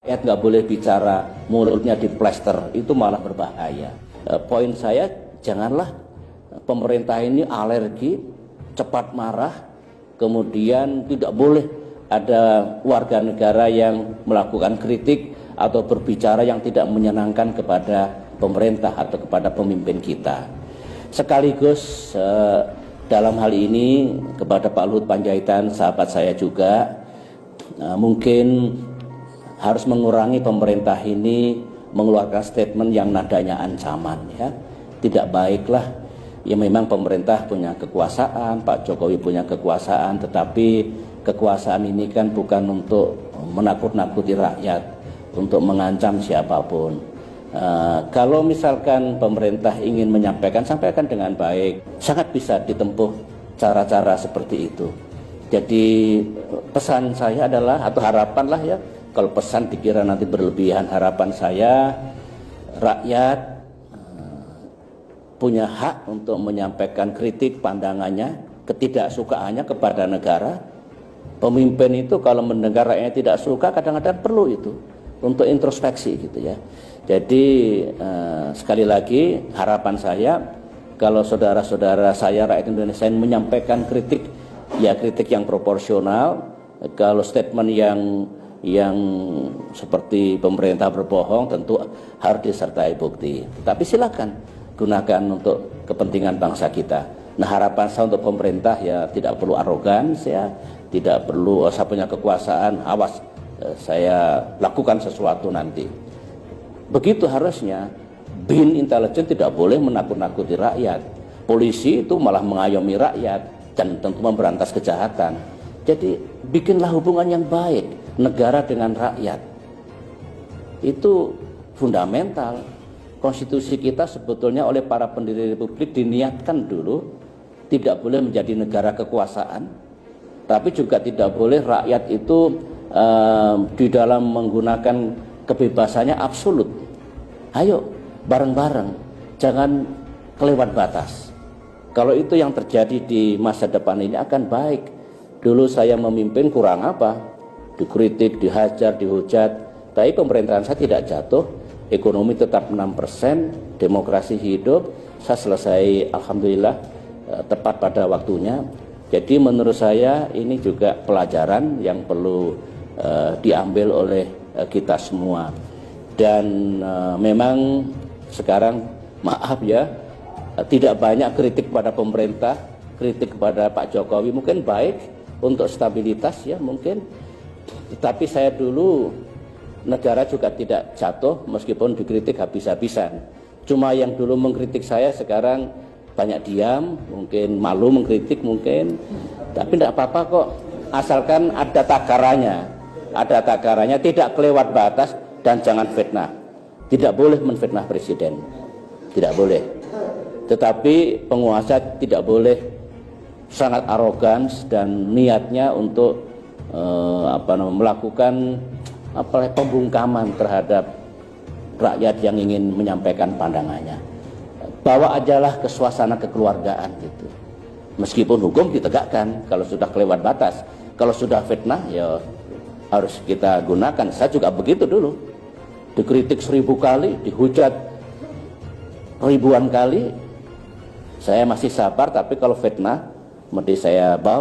Rakyat nggak boleh bicara, mulutnya diplester, itu malah berbahaya. Poin saya, janganlah pemerintah ini alergi, cepat marah, kemudian tidak boleh ada warga negara yang melakukan kritik atau berbicara yang tidak menyenangkan kepada pemerintah atau kepada pemimpin kita. Sekaligus dalam hal ini kepada Pak Luhut Panjaitan, sahabat saya juga, mungkin harus mengurangi pemerintah ini mengeluarkan statement yang nadanya ancaman, ya. Tidak baiklah. Ya memang pemerintah punya kekuasaan, Pak Jokowi punya kekuasaan, tetapi kekuasaan ini kan bukan untuk menakut-nakuti rakyat, untuk mengancam siapapun. Kalau misalkan pemerintah ingin menyampaikan, sampaikan dengan baik. Sangat bisa ditempuh cara-cara seperti itu. Jadi pesan saya adalah, atau harapan lah ya, kalau pesan dikira nanti berlebihan, harapan saya rakyat punya hak untuk menyampaikan kritik, pandangannya, ketidaksukaannya kepada negara. Pemimpin itu kalau mendengar rakyatnya tidak suka, kadang-kadang perlu itu untuk introspeksi gitu ya. Jadi sekali lagi harapan saya, kalau saudara-saudara saya rakyat Indonesia yang menyampaikan kritik, ya kritik yang proporsional. Kalau statement yang seperti pemerintah berbohong tentu harus disertai bukti. Tapi silakan gunakan untuk kepentingan bangsa kita. Nah, harapan saya untuk pemerintah ya tidak perlu arogan, ya tidak perlu saya punya kekuasaan, awas saya lakukan sesuatu nanti. Begitu harusnya. BIN intelijen tidak boleh menakut-nakuti rakyat. Polisi itu malah mengayomi rakyat dan tentu memberantas kejahatan. Jadi bikinlah hubungan yang baik negara dengan rakyat. Itu fundamental. Konstitusi kita sebetulnya oleh para pendiri republik diniatkan dulu tidak boleh menjadi negara kekuasaan, tapi juga tidak boleh rakyat itu di dalam menggunakan kebebasannya absolut. Ayo bareng-bareng, jangan kelewat batas. Kalau itu yang terjadi di masa depan ini akan baik. Dulu saya memimpin kurang apa? Dikritik, dihajar, dihujat, tapi pemerintahan saya tidak jatuh, ekonomi tetap 6%, demokrasi hidup, saya selesai alhamdulillah tepat pada waktunya. Jadi menurut saya ini juga pelajaran yang perlu diambil oleh kita semua. Dan memang sekarang maaf ya, tidak banyak kritik pada pemerintah, kritik kepada Pak Jokowi mungkin baik untuk stabilitas ya mungkin. Tetapi saya dulu negara juga tidak jatuh meskipun dikritik habis-habisan. Cuma yang dulu mengkritik saya sekarang banyak diam, mungkin malu mengkritik mungkin. Tapi tidak apa-apa kok, asalkan ada takarannya. Ada takarannya, tidak kelewat batas dan jangan fitnah. Tidak boleh menfitnah presiden. Tidak boleh. Tetapi penguasa tidak boleh sangat arogan dan niatnya untuk melakukan pembungkaman terhadap rakyat yang ingin menyampaikan pandangannya. Bawa ajalah ke suasana kekeluargaan gitu. Meskipun hukum ditegakkan kalau sudah kelewat batas. Kalau sudah fitnah ya harus kita gunakan. Saya juga begitu dulu. Dikritik 1000 kali, dihujat ribuan kali. Saya masih sabar, tapi kalau fitnah mesti saya bawa